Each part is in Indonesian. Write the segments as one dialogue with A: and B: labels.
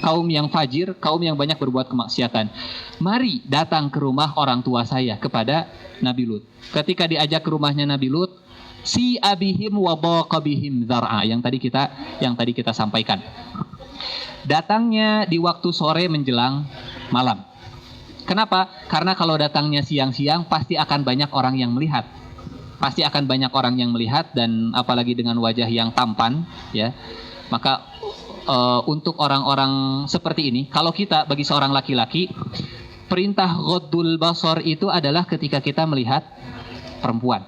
A: kaum yang fajir, kaum yang banyak berbuat kemaksiatan. Mari datang ke rumah orang tua saya, kepada Nabi Lut. Ketika diajak ke rumahnya Nabi Lut, si abihim wa baqa bihim dzar'a, yang tadi kita sampaikan. Datangnya di waktu sore menjelang malam. Kenapa? Karena kalau datangnya siang-siang pasti akan banyak orang yang melihat. Pasti akan banyak orang yang melihat, dan apalagi dengan wajah yang tampan, ya. Maka untuk orang-orang seperti ini, kalau kita bagi seorang laki-laki, perintah ghaddul basar itu adalah ketika kita melihat perempuan.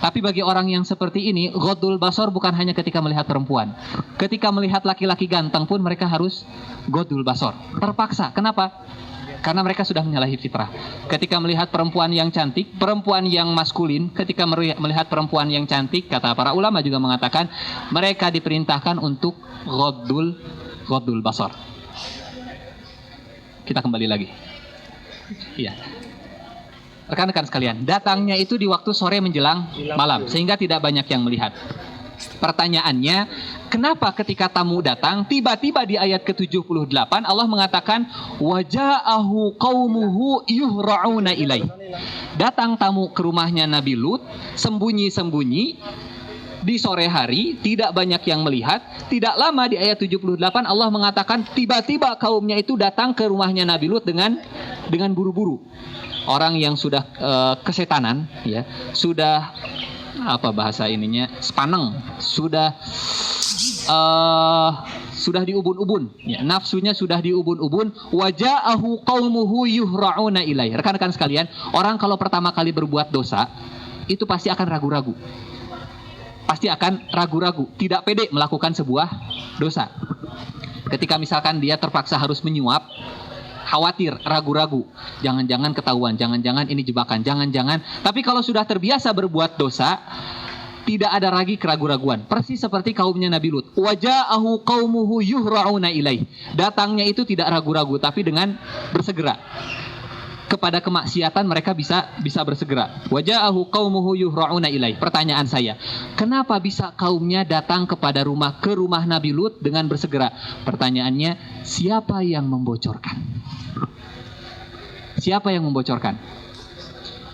A: Tapi bagi orang yang seperti ini, ghaddul basar bukan hanya ketika melihat perempuan. Ketika melihat laki-laki ganteng pun mereka harus ghaddul basar. Terpaksa. Kenapa? Karena mereka sudah menyalahi fitrah. Ketika melihat perempuan yang cantik, perempuan yang maskulin, ketika melihat perempuan yang cantik, kata para ulama juga mengatakan, mereka diperintahkan untuk ghaddul basar. Kita kembali lagi. Iya. Rekan-rekan sekalian, datangnya itu di waktu sore menjelang malam, sehingga tidak banyak yang melihat. Pertanyaannya, kenapa ketika tamu datang, tiba-tiba di ayat ke-78 Allah mengatakan waja'ahu qaumuhu yuhra'una ilaih. Datang tamu ke rumahnya Nabi Lut sembunyi-sembunyi di sore hari, tidak banyak yang melihat. Tidak lama di ayat 78 Allah mengatakan tiba-tiba kaumnya itu datang ke rumahnya Nabi Lut dengan buru-buru. Orang yang sudah kesetanan, ya, sudah apa bahasa ininya, sepaneng, sudah diubun-ubun, ya, nafsunya sudah diubun-ubun. Waja'ahu qaumuhu yuhra'una ilaih. Rekan-rekan sekalian, orang kalau pertama kali berbuat dosa itu pasti akan ragu-ragu. Pasti akan ragu-ragu, tidak pede melakukan sebuah dosa. Ketika misalkan dia terpaksa harus menyuap, khawatir, ragu-ragu, jangan-jangan ketahuan, jangan-jangan ini jebakan, jangan-jangan. Tapi kalau sudah terbiasa berbuat dosa, tidak ada lagi keraguan-raguan. Persis seperti kaumnya Nabi Lut. Waja'ahu qaumuhu yuhra'una ilaih. Datangnya itu tidak ragu-ragu, tapi dengan bersegera. Kepada kemaksiatan mereka bisa bersegera. Waja'ahu qaumuhu yuhra'una ilaih. Pertanyaan saya, kenapa bisa kaumnya datang ke rumah Nabi Lut dengan bersegera? Pertanyaannya, siapa yang membocorkan? Siapa yang membocorkan?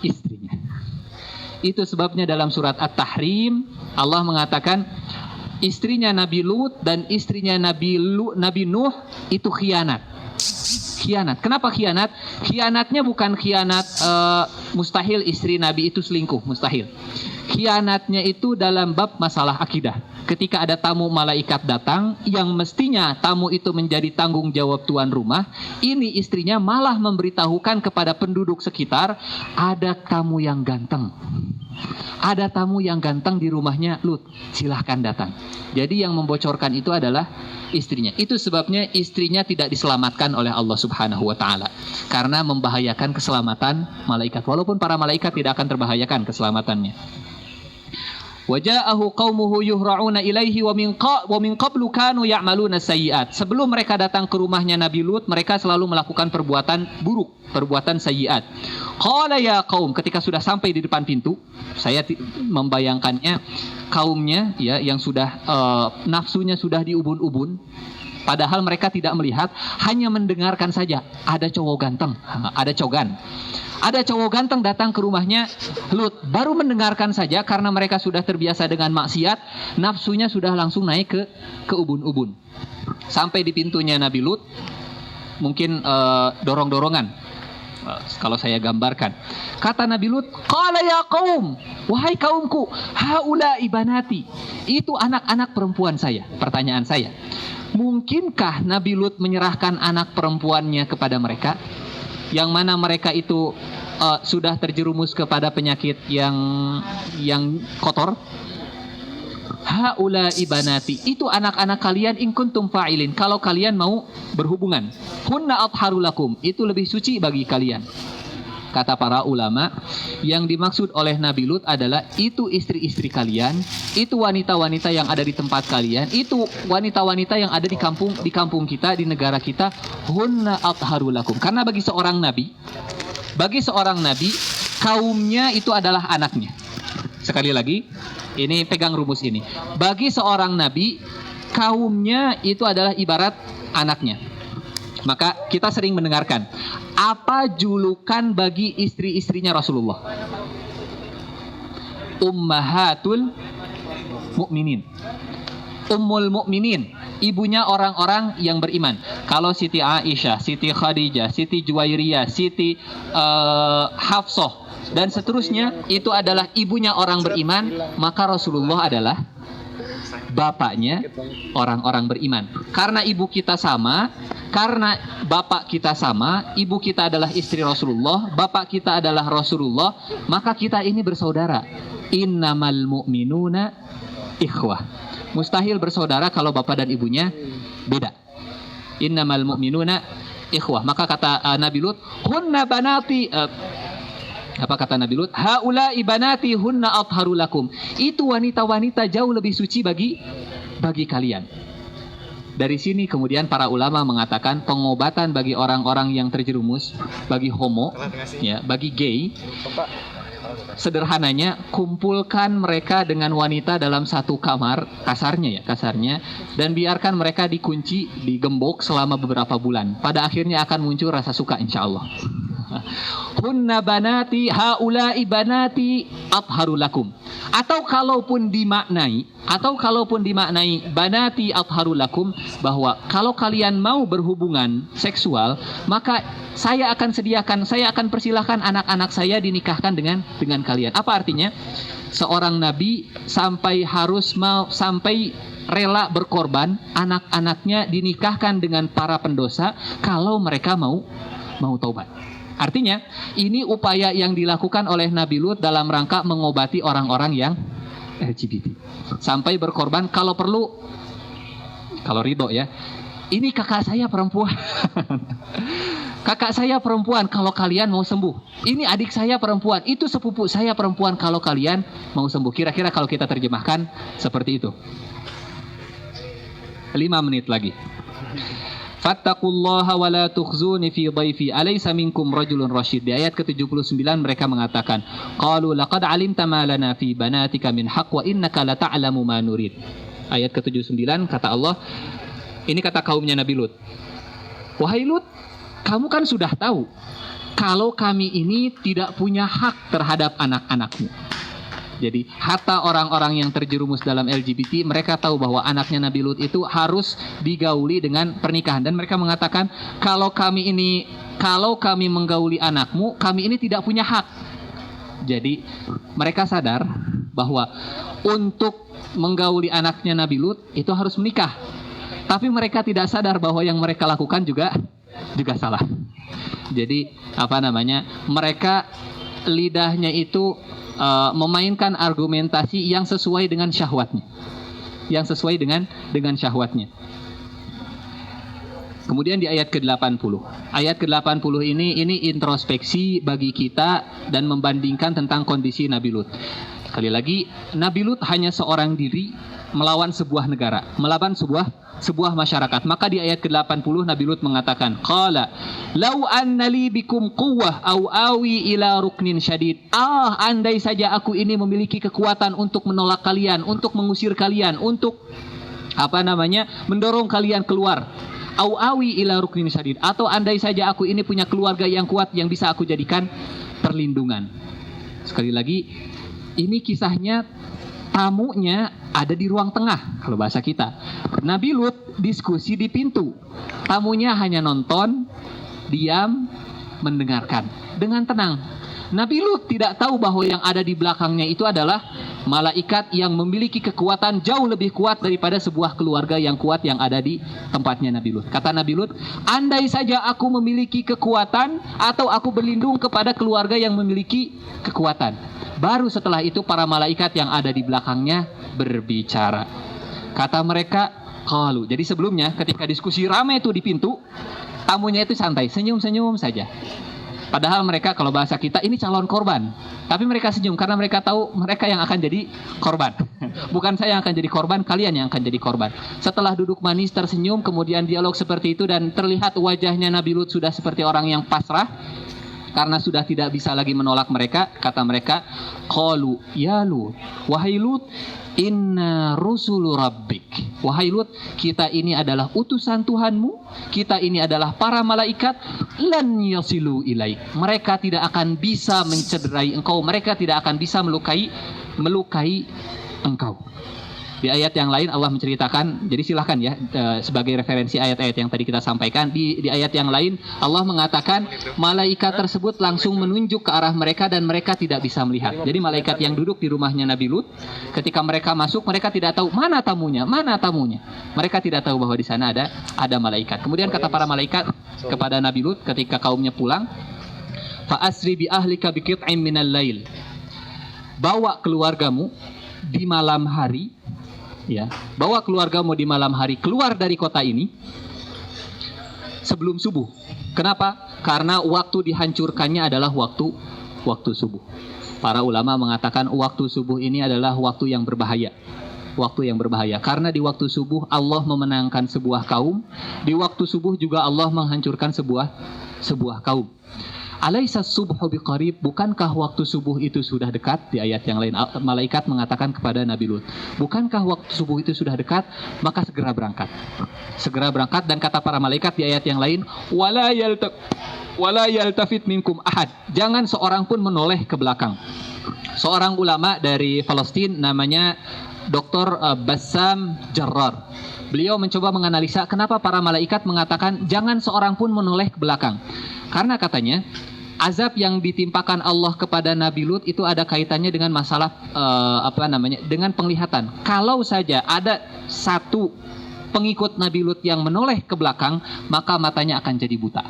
A: Istrinya. Itu sebabnya dalam surat At-Tahrim Allah mengatakan istrinya Nabi Lut dan istrinya Nabi Nuh itu khianat. Khianat. Kenapa khianat? Khianatnya bukan khianat mustahil istri Nabi itu selingkuh, mustahil. Khianatnya itu dalam bab masalah akidah. Ketika ada tamu malaikat datang, yang mestinya tamu itu menjadi tanggung jawab tuan rumah, ini istrinya malah memberitahukan kepada penduduk sekitar, ada tamu yang ganteng. Ada tamu yang ganteng di rumahnya Lut, silahkan datang. Jadi yang membocorkan itu adalah istrinya. Itu sebabnya istrinya tidak diselamatkan oleh Allah Subhanahu wa taala, karena membahayakan keselamatan malaikat. Walaupun para malaikat tidak akan terbahayakan keselamatannya. Waja'ahu qaumuhu yuhra'una ilaihi wa min qablu kanu ya'maluna sayyi'at. Sebelum mereka datang ke rumahnya Nabi Lut, mereka selalu melakukan perbuatan buruk, perbuatan sayyi'at. Qala ya qaum, ketika sudah sampai di depan pintu, saya membayangkannya kaumnya, ya, yang sudah nafsunya sudah diubun-ubun, padahal mereka tidak melihat, hanya mendengarkan saja ada cowok ganteng, ada cogan. Ada cowok ganteng datang ke rumahnya Lut. Baru mendengarkan saja, karena mereka sudah terbiasa dengan maksiat, nafsunya sudah langsung naik ke ubun-ubun. Sampai di pintunya Nabi Lut, mungkin dorong-dorongan, kalau saya gambarkan. Kata Nabi Lut, qala ya qaum, wahai kaumku, haula ibanati, itu anak-anak perempuan saya. Pertanyaan saya, mungkinkah Nabi Lut menyerahkan anak perempuannya kepada mereka, yang mana mereka itu sudah terjerumus kepada penyakit yang kotor? Haula ibanati, itu anak-anak kalian, in kuntum fa'ilin, kalau kalian mau berhubungan. Hunna atharu lakum, itu lebih suci bagi kalian. Kata para ulama, yang dimaksud oleh Nabi Lut adalah itu istri-istri kalian, itu wanita-wanita yang ada di tempat kalian, itu wanita-wanita yang ada di kampung kita, di negara kita. Hunna atharu lakum. Karena bagi seorang nabi, kaumnya itu adalah anaknya. Sekali lagi, ini pegang rumus ini. Bagi seorang nabi, kaumnya itu adalah ibarat anaknya. Maka kita sering mendengarkan, apa julukan bagi istri-istrinya Rasulullah? Ummahatul Mukminin. Ummul Mukminin, ibunya orang-orang yang beriman. Kalau Siti Aisyah, Siti Khadijah, Siti Juwairiyah, Siti Hafsah dan seterusnya itu adalah ibunya orang beriman, maka Rasulullah adalah bapaknya orang-orang beriman. Karena ibu kita sama, karena bapak kita sama, ibu kita adalah istri Rasulullah, bapak kita adalah Rasulullah, maka kita ini bersaudara. Innamal mu'minuna ikhwah. Mustahil bersaudara kalau bapak dan ibunya beda. Innamal mu'minuna ikhwah. Maka kata Nabi Lut, hunna banati, apa kata Nabi Lut? Haula ibanati hunna atharu lakum. Itu wanita-wanita jauh lebih suci bagi kalian. Dari sini kemudian para ulama mengatakan pengobatan bagi orang-orang yang terjerumus, bagi homo, ya, bagi gay. Sederhananya, kumpulkan mereka dengan wanita dalam satu kamar, kasarnya, dan biarkan mereka dikunci, digembok selama beberapa bulan. Pada akhirnya akan muncul rasa suka, insya Allah. Hunna banati haula'i banati atharu lakum. Atau kalaupun dimaknai banati atharu lakum, bahwa kalau kalian mau berhubungan seksual, maka saya akan persilahkan anak-anak saya dinikahkan dengan kalian. Apa artinya? Seorang nabi sampai rela berkorban, anak-anaknya dinikahkan dengan para pendosa kalau mereka mau taubat. Artinya, ini upaya yang dilakukan oleh Nabi Lut dalam rangka mengobati orang-orang yang LGBT. Sampai berkorban kalau perlu, kalau ridho ya. Ini kakak saya perempuan. Kakak saya perempuan kalau kalian mau sembuh. Ini adik saya perempuan, itu sepupu saya perempuan kalau kalian mau sembuh. Kira-kira kalau kita terjemahkan seperti itu. 5 menit lagi. Fattaqullaha wa la tukhzuni fi dhaifi alaysa minkum rajulun rasyid. Di ayat ke-79 mereka mengatakan, qalu laqad alimta ma lana fi banatika min haqq wa innaka la ta'lamu ma nurid. Ayat ke-79 kata Allah, ini kata kaumnya Nabi Lut, wahai Lut, kamu kan sudah tahu kalau kami ini tidak punya hak terhadap anak-anakmu. Jadi hatta orang-orang yang terjerumus dalam LGBT, mereka tahu bahwa anaknya Nabi Lut itu harus digauli dengan pernikahan. Dan mereka mengatakan, kalau kami menggauli anakmu, kami ini tidak punya hak. Jadi mereka sadar bahwa untuk menggauli anaknya Nabi Lut itu harus menikah. Tapi mereka tidak sadar bahwa yang mereka lakukan juga salah. Jadi mereka lidahnya itu memainkan argumentasi yang sesuai dengan syahwatnya. Kemudian di ayat ke-80. Ayat ke-80 ini introspeksi bagi kita dan membandingkan tentang kondisi Nabi Lut. Sekali lagi, Nabi Lut hanya seorang diri melawan sebuah negara, melawan sebuah masyarakat. Maka di ayat ke-80 Nabi Lut mengatakan, qala law anna li bikum quwwah aw awi ila ruknin syadid. Andai saja aku ini memiliki kekuatan untuk menolak kalian, untuk mengusir kalian, untuk mendorong kalian keluar. Aw awi ila ruknin syadid, atau andai saja aku ini punya keluarga yang kuat yang bisa aku jadikan perlindungan. Sekali lagi, ini kisahnya tamunya ada di ruang tengah, kalau bahasa kita. Nabi Lut diskusi di pintu. Tamunya hanya nonton, diam, mendengarkan dengan tenang. Nabi Lut tidak tahu bahwa yang ada di belakangnya itu adalah malaikat yang memiliki kekuatan jauh lebih kuat daripada sebuah keluarga yang kuat yang ada di tempatnya Nabi Lut. Kata Nabi Lut, andai saja aku memiliki kekuatan atau aku berlindung kepada keluarga yang memiliki kekuatan. Baru setelah itu para malaikat yang ada di belakangnya berbicara. Kata mereka, qalu. Jadi sebelumnya ketika diskusi ramai itu di pintu, tamunya itu santai, senyum-senyum saja. Padahal mereka, kalau bahasa kita, ini calon korban. Tapi mereka senyum karena mereka tahu mereka yang akan jadi korban. Bukan saya yang akan jadi korban, kalian yang akan jadi korban. Setelah duduk manis, tersenyum, kemudian dialog seperti itu dan terlihat wajahnya Nabi Lut sudah seperti orang yang pasrah. karena sudah tidak bisa lagi menolak mereka, kata mereka, qalu ya Lut, wahai Lut, inna rusulu rabbik. Wahai Lut, kita ini adalah utusan Tuhanmu, kita ini adalah para malaikat, lan yasilu ilaik. Mereka tidak akan bisa mencederai engkau, mereka tidak akan bisa melukai engkau. Di ayat yang lain Allah menceritakan, jadi silahkan ya sebagai referensi ayat-ayat yang tadi kita sampaikan. Di ayat yang lain Allah mengatakan malaikat tersebut langsung menunjuk ke arah mereka dan mereka tidak bisa melihat. Jadi malaikat yang duduk di rumahnya Nabi Lut, ketika mereka masuk mereka tidak tahu mana tamunya. Mereka tidak tahu bahwa di sana ada malaikat. Kemudian kata para malaikat kepada Nabi Lut ketika kaumnya pulang, fa asri bi ahlika bi qit'in minal lail. Bawa keluargamu di malam hari. Ya, bawa keluargamu di malam hari keluar dari kota ini sebelum subuh. Kenapa? Karena waktu dihancurkannya adalah waktu subuh. Para ulama mengatakan waktu subuh ini adalah waktu yang berbahaya. Waktu yang berbahaya karena di waktu subuh Allah memenangkan sebuah kaum, di waktu subuh juga Allah menghancurkan sebuah kaum. Alaisa subhu biqarib, bukankah waktu subuh itu sudah dekat? Di ayat yang lain malaikat mengatakan kepada Nabi Lut, bukankah waktu subuh itu sudah dekat? Maka segera berangkat. Segera berangkat, dan kata para malaikat di ayat yang lain, wala yaltafit minkum ahad. Jangan seorang pun menoleh ke belakang. Seorang ulama dari Palestina namanya Dr. Bassam Jarrar. Beliau mencoba menganalisa kenapa para malaikat mengatakan jangan seorang pun menoleh ke belakang. Karena katanya azab yang ditimpakan Allah kepada Nabi Lut itu ada kaitannya dengan masalah dengan penglihatan. Kalau saja ada satu pengikut Nabi Lut yang menoleh ke belakang, maka matanya akan jadi buta.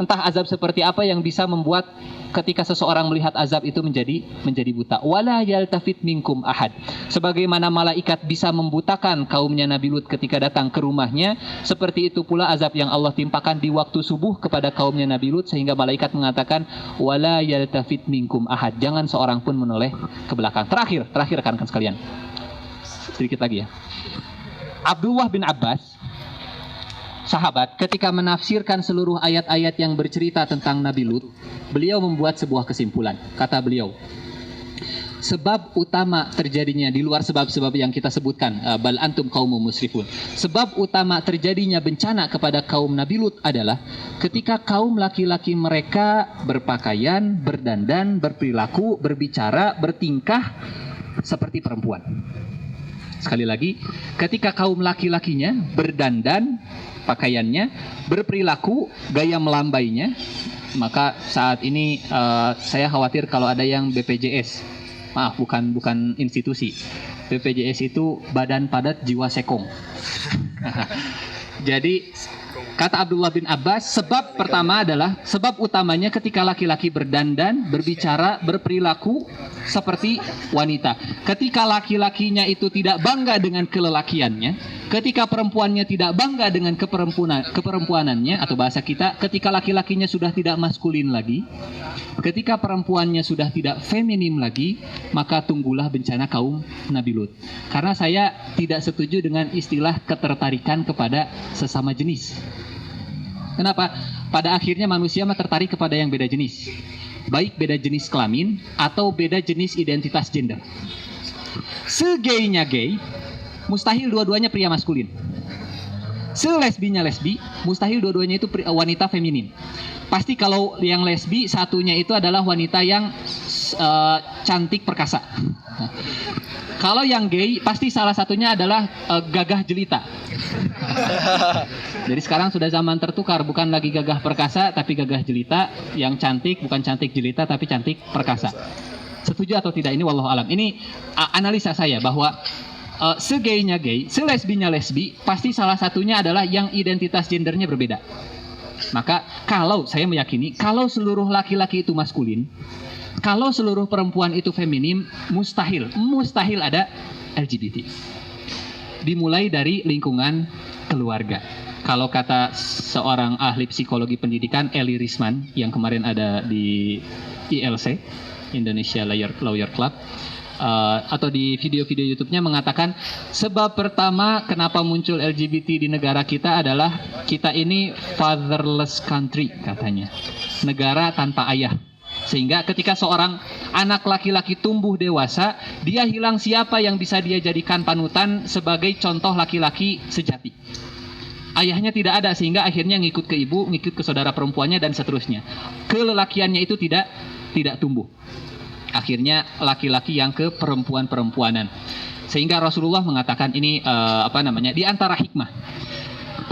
A: Entah azab seperti apa yang bisa membuat ketika seseorang melihat azab itu menjadi buta. Wala yaltafit minkum ahad. Sebagaimana malaikat bisa membutakan kaumnya Nabi Lut ketika datang ke rumahnya, seperti itu pula azab yang Allah timpakan di waktu subuh kepada kaumnya Nabi Lut, sehingga malaikat mengatakan wala yaltafit minkum ahad. Jangan seorang pun menoleh ke belakang. Terakhir rekan-rekan sekalian. Sedikit lagi ya. Abdullah bin Abbas, sahabat, ketika menafsirkan seluruh ayat-ayat yang bercerita tentang Nabi Lut, beliau membuat sebuah kesimpulan. Kata beliau, sebab utama terjadinya di luar sebab-sebab yang kita sebutkan, bal antum qaumun musrifun. Sebab utama terjadinya bencana kepada kaum Nabi Lut adalah ketika kaum laki-laki mereka berpakaian, berdandan, berperilaku, berbicara, bertingkah seperti perempuan. Sekali lagi, ketika kaum laki-lakinya berdandan, pakaiannya, berperilaku, gaya melambainya, maka saat ini saya khawatir kalau ada yang BPJS, maaf bukan institusi, BPJS itu Badan Padat Jiwa Sekong. Jadi kata Abdullah bin Abbas, sebab pertama adalah sebab utamanya ketika laki-laki berdandan, berbicara, berperilaku seperti wanita. Ketika laki-lakinya itu tidak bangga dengan kelelakiannya, ketika perempuannya tidak bangga dengan keperempuanannya, atau bahasa kita, ketika laki-lakinya sudah tidak maskulin lagi, ketika perempuannya sudah tidak feminim lagi, maka tunggulah bencana kaum Nabi Lut. Karena saya tidak setuju dengan istilah ketertarikan kepada sesama jenis. Kenapa? Pada akhirnya manusia tertarik kepada yang beda jenis. Baik beda jenis kelamin atau beda jenis identitas gender. Segaynya gay, mustahil dua-duanya pria maskulin. Selesbinya lesbi, mustahil dua-duanya itu wanita feminin. Pasti kalau yang lesbi, satunya itu adalah wanita yang cantik perkasa. Kalau yang gay, pasti salah satunya adalah gagah jelita. Jadi sekarang sudah zaman tertukar, bukan lagi gagah perkasa, tapi gagah jelita. Yang cantik, bukan cantik jelita, tapi cantik perkasa. Setuju atau tidak ini wallahu alam. Ini analisa saya bahwa segaynya gay, selesbinya lesbi, pasti salah satunya adalah yang identitas gendernya berbeda. Maka kalau saya meyakini, kalau seluruh laki-laki itu maskulin, kalau seluruh perempuan itu feminim, mustahil ada LGBT. Dimulai dari lingkungan keluarga. Kalau kata seorang ahli psikologi pendidikan, Eli Risman, yang kemarin ada di ILC, Indonesia Lawyer Club, atau di video-video YouTube-nya mengatakan sebab pertama kenapa muncul LGBT di negara kita adalah kita ini fatherless country katanya, negara tanpa ayah. Sehingga ketika seorang anak laki-laki tumbuh dewasa, dia hilang siapa yang bisa dia jadikan panutan sebagai contoh laki-laki sejati. Ayahnya tidak ada, sehingga akhirnya ngikut ke ibu, ngikut ke saudara perempuannya dan seterusnya. Kelelakiannya itu tidak tumbuh. Akhirnya laki-laki yang ke perempuan-perempuanan. Sehingga Rasulullah mengatakan ini di antara hikmah.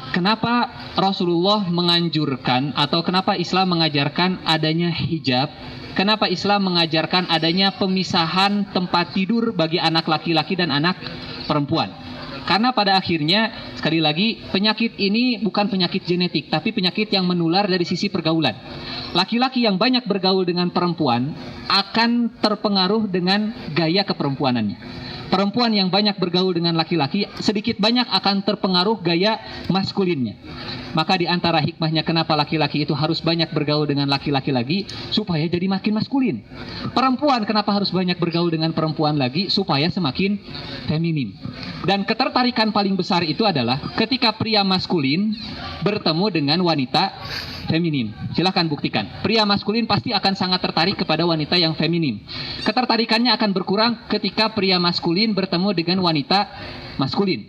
A: Kenapa Rasulullah menganjurkan atau kenapa Islam mengajarkan adanya hijab? Kenapa Islam mengajarkan adanya pemisahan tempat tidur bagi anak laki-laki dan anak perempuan? Karena pada akhirnya, sekali lagi, penyakit ini bukan penyakit genetik, tapi penyakit yang menular dari sisi pergaulan. Laki-laki yang banyak bergaul dengan perempuan akan terpengaruh dengan gaya keperempuanannya. Perempuan yang banyak bergaul dengan laki-laki sedikit banyak akan terpengaruh gaya maskulinnya. Maka di antara hikmahnya kenapa laki-laki itu harus banyak bergaul dengan laki-laki lagi, supaya jadi makin maskulin. Perempuan kenapa harus banyak bergaul dengan perempuan lagi, supaya semakin feminim. Dan ketertarikan paling besar itu adalah ketika pria maskulin bertemu dengan wanita feminim. Silahkan buktikan. Pria maskulin pasti akan sangat tertarik kepada wanita yang feminim. Ketertarikannya akan berkurang ketika pria maskulin bertemu dengan wanita maskulin.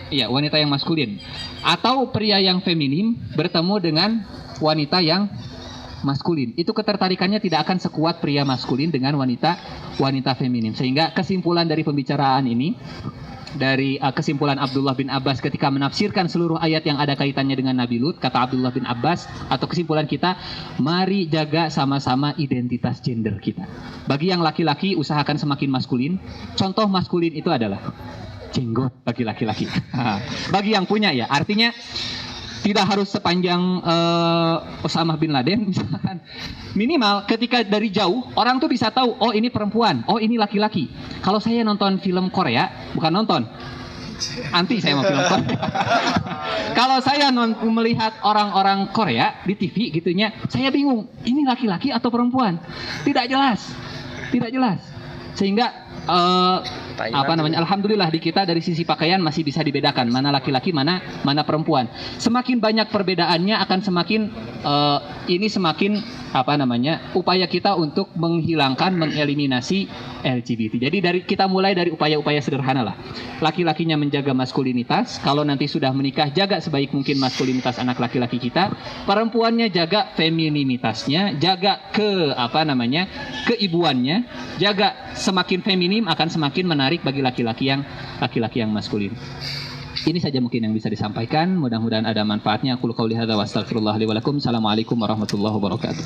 A: Iya, wanita yang maskulin. Atau pria yang feminim bertemu dengan wanita yang maskulin. Itu ketertarikannya tidak akan sekuat pria maskulin dengan wanita feminim. Sehingga kesimpulan dari pembicaraan ini, dari kesimpulan Abdullah bin Abbas ketika menafsirkan seluruh ayat yang ada kaitannya dengan Nabi Lut, kata Abdullah bin Abbas, atau kesimpulan kita, mari jaga sama-sama identitas gender kita. Bagi yang laki-laki, usahakan semakin maskulin. Contoh maskulin itu adalah jenggot bagi laki-laki. Bagi yang punya ya, artinya tidak harus sepanjang Osama bin Laden misalkan. Minimal ketika dari jauh orang tuh bisa tahu, oh ini perempuan, oh ini laki-laki. Kalau saya nonton film Korea, bukan nonton, anti saya mau film Korea. Kalau saya melihat orang-orang Korea di TV gitunya, saya bingung, ini laki-laki atau perempuan? Tidak jelas. Sehingga alhamdulillah di kita dari sisi pakaian masih bisa dibedakan mana laki-laki mana perempuan. Semakin banyak perbedaannya akan semakin upaya kita untuk mengeliminasi LGBT. Jadi kita mulai dari upaya-upaya sederhana lah. Laki-lakinya menjaga maskulinitas, kalau nanti sudah menikah jaga sebaik mungkin maskulinitas anak laki-laki kita. Perempuannya jaga femininitasnya, jaga keibuannya, jaga semakin feminim akan semakin menarik bagi laki-laki yang maskulin. Ini saja mungkin yang bisa disampaikan. Mudah-mudahan ada manfaatnya. Aku qouli hadza wa astaghfirullah li wa lakum. Assalamualaikum warahmatullahi wabarakatuh.